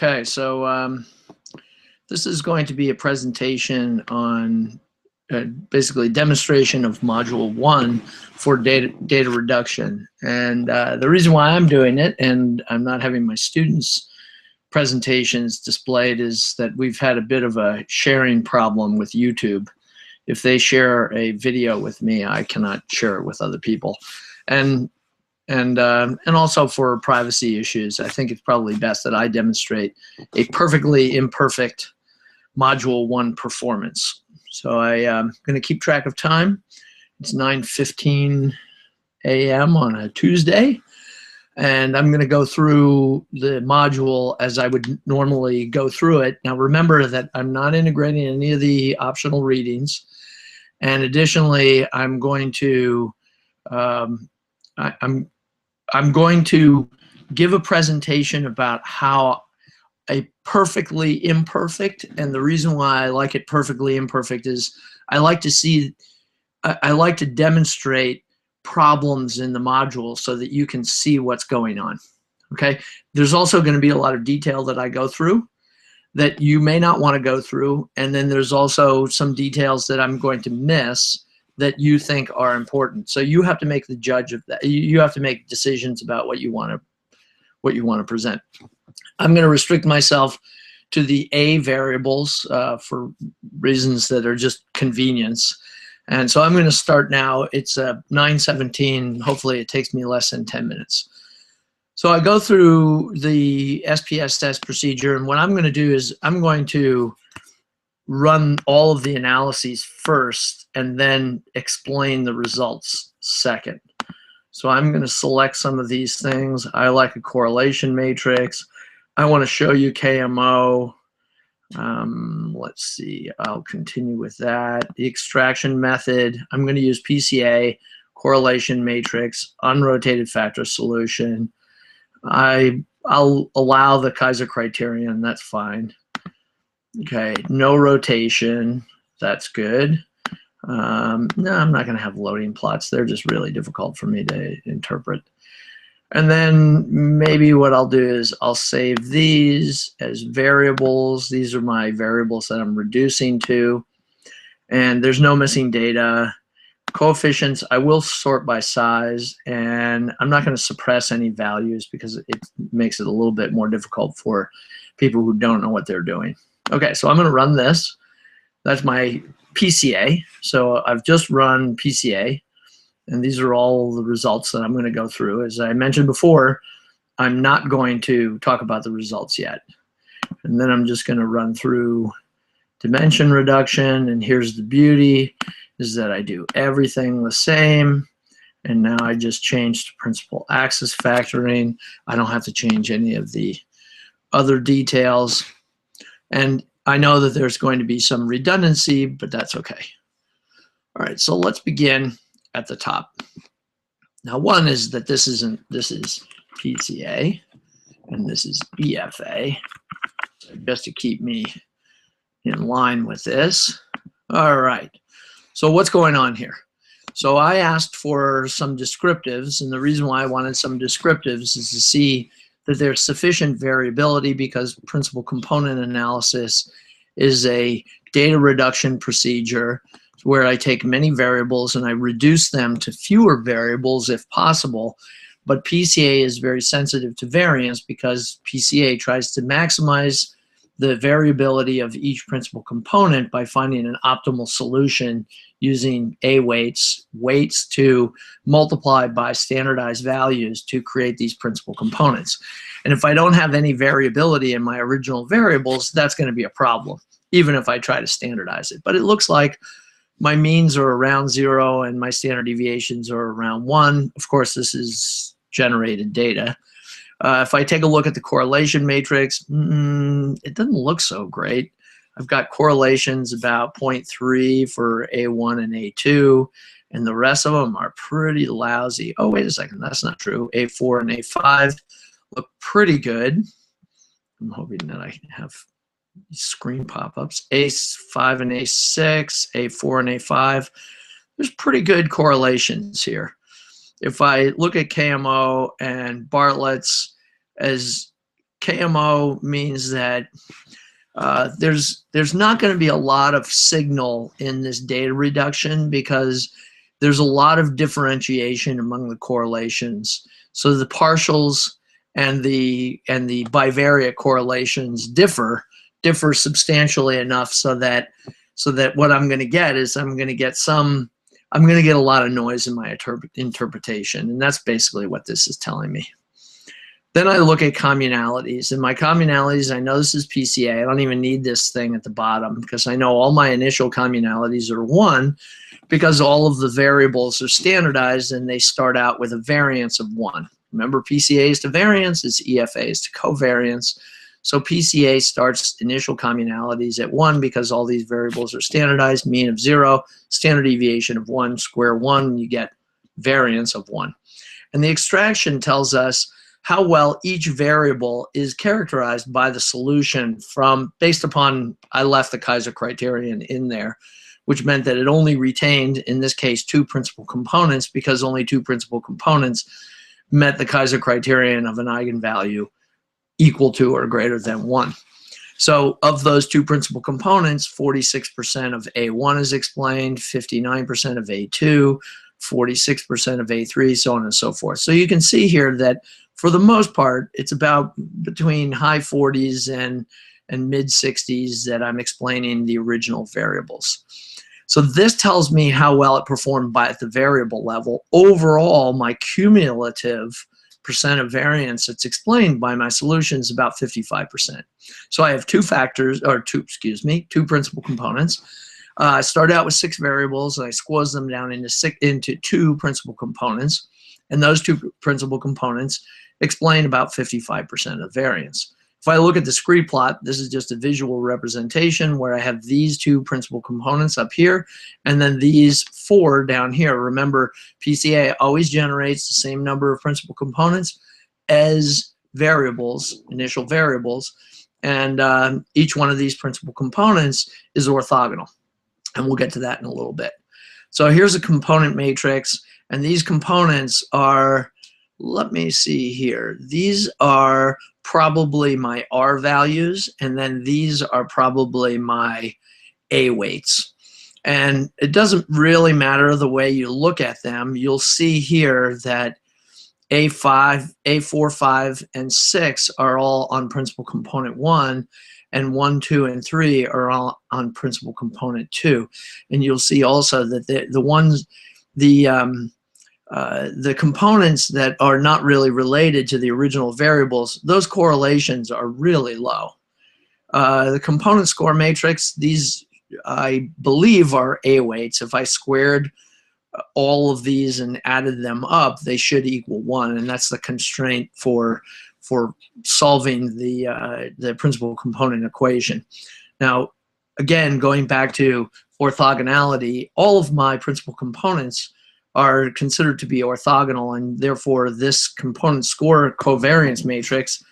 Okay, so this is going to be a presentation on basically demonstration of Module 1 for data reduction. And the reason why I'm doing it, and I'm not having my students' presentations displayed, is that we've had a bit of a sharing problem with YouTube. If they share a video with me, I cannot share it with other people. And also for privacy issues, I think it's probably best that I demonstrate a perfectly imperfect Module 1 performance. So I'm going to keep track of time. It's 9:15 a.m. on a Tuesday, and I'm going to go through the module as I would normally go through it. Now remember that I'm not integrating any of the optional readings, and additionally, I'm going to I'm going to give a presentation about how a perfectly imperfect, and the reason why I like it perfectly imperfect is I like to demonstrate problems in the module so that you can see what's going on. Okay, there's also going to be a lot of detail that I go through that you may not want to go through, and then there's also some details that I'm going to miss that you think are important. So you have to make the judge of that. You have to make decisions about what you want to present. I'm going to restrict myself to the A variables for reasons that are just convenience. And so I'm going to start now. It's 9:17. Hopefully it takes me less than 10 minutes. So I go through the SPSS procedure, and what I'm going to do is I'm going to run all of the analyses first and then explain the results second. So I'm going to select some of these things. I like a correlation matrix. I want to show you KMO. Let's see, I'll continue with that. The extraction method, I'm going to use PCA, correlation matrix, unrotated factor solution. I'll allow the Kaiser criterion, that's fine. Okay, no rotation, that's good. No, I'm not going to have loading plots. They're just really difficult for me to interpret. And then maybe what I'll do is I'll save these as variables. These are my variables that I'm reducing to. And there's no missing data. Coefficients, I will sort by size, and I'm not going to suppress any values because it makes it a little bit more difficult for people who don't know what they're doing. Okay, so I'm going to run this. That's my PCA. So I've just run PCA. And these are all the results that I'm going to go through. As I mentioned before, I'm not going to talk about the results yet. And then I'm just going to run through dimension reduction. And here's the beauty, is that I do everything the same. And now I just changed to principal axis factoring. I don't have to change any of the other details. And I know that there's going to be some redundancy, but that's okay. All right, so let's begin at the top. Now, one is that this is PCA and this is BFA, so just to keep me in line with this. All right, so what's going on here? So I asked for some descriptives, and the reason why I wanted some descriptives is to see that there's sufficient variability, because principal component analysis is a data reduction procedure where I take many variables and I reduce them to fewer variables if possible. But PCA is very sensitive to variance because PCA tries to maximize the variability of each principal component by finding an optimal solution using A weights to multiply by standardized values to create these principal components. And if I don't have any variability in my original variables, that's going to be a problem, even if I try to standardize it. But it looks like my means are around 0 and my standard deviations are around 1. Of course, this is generated data. If I take a look at the correlation matrix, it doesn't look so great. I've got correlations about 0.3 for A1 and A2, and the rest of them are pretty lousy. Oh, wait a second, that's not true. A4 and A5 look pretty good. I'm hoping that I have screen pop-ups. A5 and A6, A4 and A5. There's pretty good correlations here. If I look at KMO and Bartlett's, as KMO means that there's not going to be a lot of signal in this data reduction because there's a lot of differentiation among the correlations. So the partials and the bivariate correlations differ substantially enough so that what I'm going to get is I'm going to get a lot of noise in my interpretation, and that's basically what this is telling me. Then I look at communalities, and my communalities, I know this is PCA. I don't even need this thing at the bottom because I know all my initial communalities are 1 because all of the variables are standardized and they start out with a variance of 1. Remember, PCA is to variance, it's EFA is to covariance. So PCA starts initial communalities at 1 because all these variables are standardized, mean of 0, standard deviation of 1, square 1, you get variance of 1. And the extraction tells us how well each variable is characterized by the solution based upon, I left the Kaiser criterion in there, which meant that it only retained, in this case, 2 principal components because only 2 principal components met the Kaiser criterion of an eigenvalue equal to or greater than 1. So of those 2 principal components, 46% of A1 is explained, 59% of A2, 46% of A3, so on and so forth. So you can see here that for the most part, it's about between high 40s and mid 60s that I'm explaining the original variables. So this tells me how well it performed at the variable level. Overall, my cumulative percent of variance that's explained by my solution is about 55%. So I have 2 principal components. I start out with 6 variables, and I squeeze them down into 2 principal components, and those 2 principal components explain about 55% of variance. If I look at the Scree plot, this is just a visual representation where I have these 2 principal components up here, and then these 4 down here. Remember, PCA always generates the same number of principal components as variables, initial variables, and each one of these principal components is orthogonal. And we'll get to that in a little bit. So here's a component matrix, and these components are, let me see here, these are probably my R values, and then these are probably my A weights. And it doesn't really matter the way you look at them. You'll see here that A5, A4, 5, and 6 are all on principal component 1, and 1, 2, and 3 are all on principal component 2. And you'll see also that the components that are not really related to the original variables, those correlations are really low. The component score matrix, these I believe are A weights. If I squared all of these and added them up, they should equal 1, and that's the constraint for solving the principal component equation. Now, again, going back to orthogonality, all of my principal components are considered to be orthogonal, and therefore this component score covariance matrix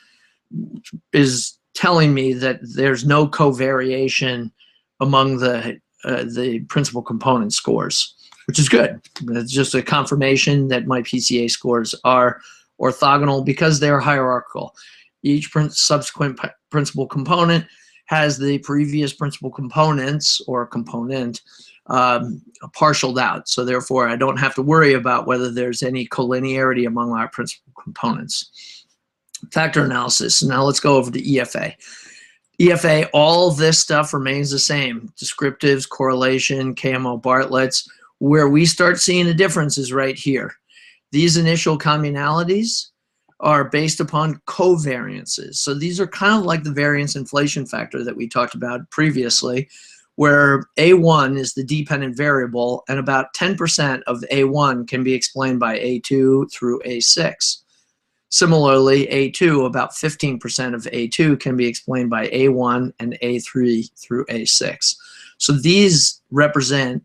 is telling me that there's no covariation among the principal component scores, which is good. It's just a confirmation that my PCA scores are orthogonal because they're hierarchical. Each subsequent principal component has the previous principal components or component partialed out. So therefore, I don't have to worry about whether there's any collinearity among our principal components. Factor analysis. Now let's go over to EFA. EFA, all this stuff remains the same. Descriptives, correlation, KMO Bartlett's. Where we start seeing a difference is right here. These initial communalities are based upon covariances. So these are kind of like the variance inflation factor that we talked about previously, where A1 is the dependent variable, and about 10% of A1 can be explained by A2 through A6. Similarly, A2, about 15% of A2 can be explained by A1 and A3 through A6. So these represent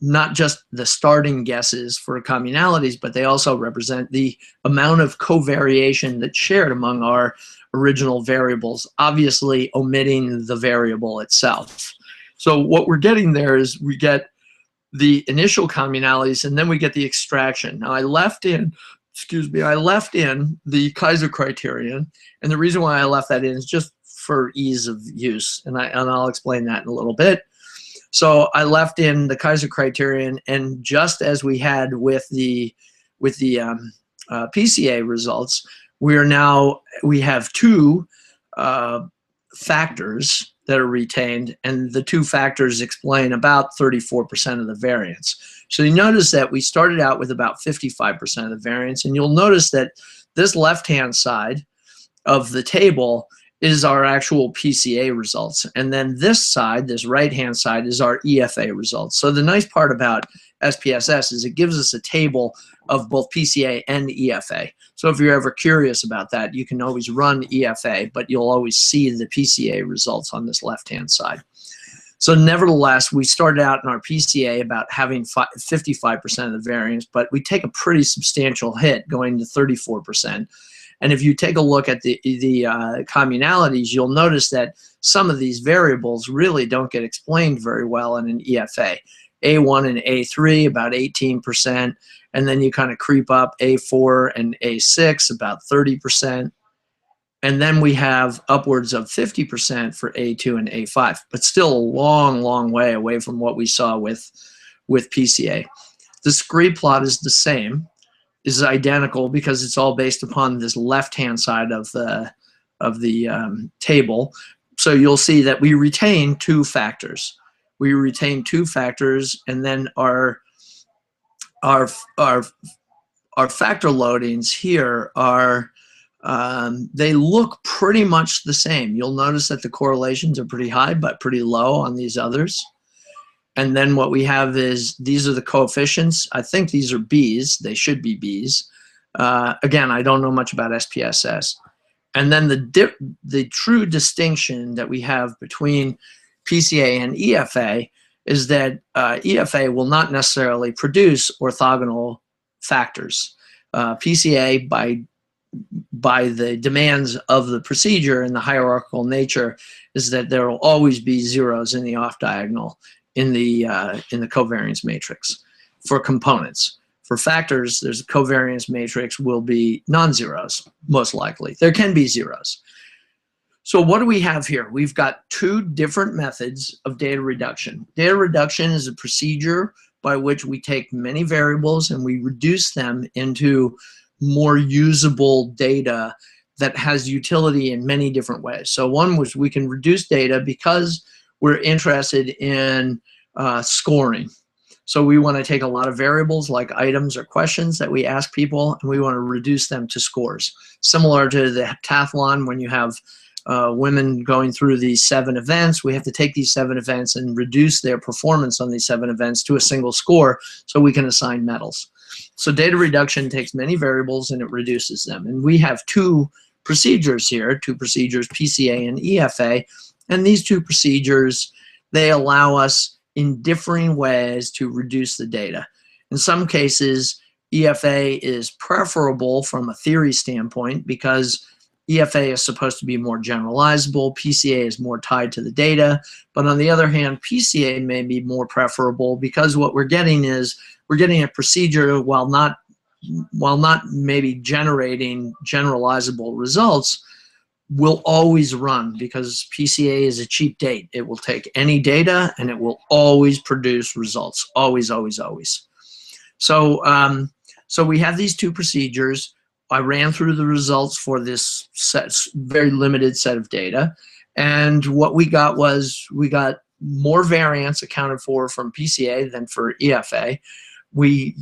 not just the starting guesses for communalities, but they also represent the amount of covariation that's shared among our original variables, obviously omitting the variable itself. So what we're getting there is we get the initial communalities, and then we get the extraction. Now I left in excuse me, I left in the Kaiser criterion, and the reason why I left that in is just for ease of use, and I'll explain that in a little bit. So I left in the Kaiser criterion, and just as we had with the PCA results, we have two factors that are retained, and the two factors explain about 34% of the variance. So you notice that we started out with about 55% of the variance, and you'll notice that this left-hand side of the table is our actual PCA results. And then this side, this right-hand side, is our EFA results. So the nice part about SPSS is it gives us a table of both PCA and EFA. So if you're ever curious about that, you can always run EFA, but you'll always see the PCA results on this left-hand side. So nevertheless, we started out in our PCA about having 55% of the variance, but we take a pretty substantial hit going to 34%. And if you take a look at the communalities, you'll notice that some of these variables really don't get explained very well in an EFA. A1 and A3, about 18%, and then you kind of creep up A4 and A6, about 30%. And then we have upwards of 50% for A2 and A5, but still a long, long way away from what we saw with PCA. The Scree plot is the same, is identical because it's all based upon this left-hand side of the table. So you'll see that we retain two factors. We retain two factors, and then our factor loadings here are they look pretty much the same. You'll notice that the correlations are pretty high but pretty low on these others. And then what we have is these are the coefficients. I think these are B's. They should be B's. Again, I don't know much about SPSS. And then the true distinction that we have between PCA and EFA is that EFA will not necessarily produce orthogonal factors. PCA, by the demands of the procedure and the hierarchical nature, is that there will always be zeros in the off diagonal in the covariance matrix for components. For factors, there's a covariance matrix will be non-zeros, most likely. There can be zeros. So what do we have here? We've got two different methods of data reduction. Data reduction is a procedure by which we take many variables and we reduce them into more usable data that has utility in many different ways. So one was we can reduce data because we're interested in scoring. So we want to take a lot of variables like items or questions that we ask people, and we want to reduce them to scores. Similar to the heptathlon, when you have women going through these 7 events, we have to take these 7 events and reduce their performance on these 7 events to a single score so we can assign medals. So data reduction takes many variables and it reduces them. And we have two procedures here, PCA and EFA, and these two procedures, they allow us in differing ways to reduce the data. In some cases, EFA is preferable from a theory standpoint because EFA is supposed to be more generalizable, PCA is more tied to the data, but on the other hand, PCA may be more preferable because what we're getting is we're getting a procedure while not maybe generating generalizable results, will always run because PCA is a cheap date. It will take any data and it will always produce results, always, always, always. So, so we have these two procedures. I ran through the results for this very limited set of data, and what we got was we got more variance accounted for from PCA than for EFA. We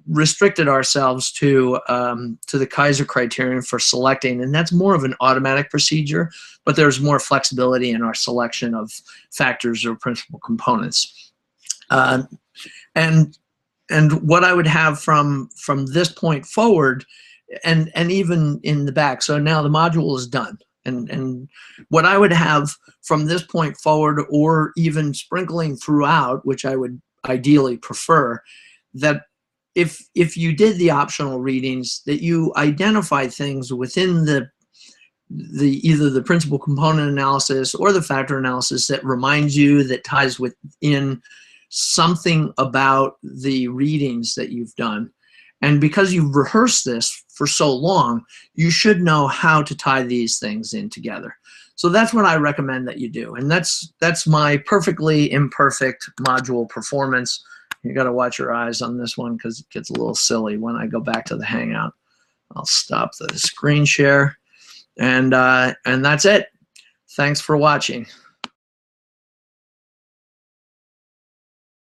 restricted ourselves to the Kaiser criterion for selecting, and that's more of an automatic procedure, but there's more flexibility in our selection of factors or principal components. And what I would have from this point forward, and even in the back, so now the module is done. And what I would have from this point forward, or even sprinkling throughout, which I would ideally prefer, that if you did the optional readings, that you identify things within either the principal component analysis or the factor analysis that reminds you, that ties within something about the readings that you've done. And because you've rehearsed this for so long, you should know how to tie these things in together. So that's what I recommend that you do. And that's my perfectly imperfect module performance. You got to watch your eyes on this one because it gets a little silly when I go back to the Hangout. I'll stop the screen share. And that's it. Thanks for watching.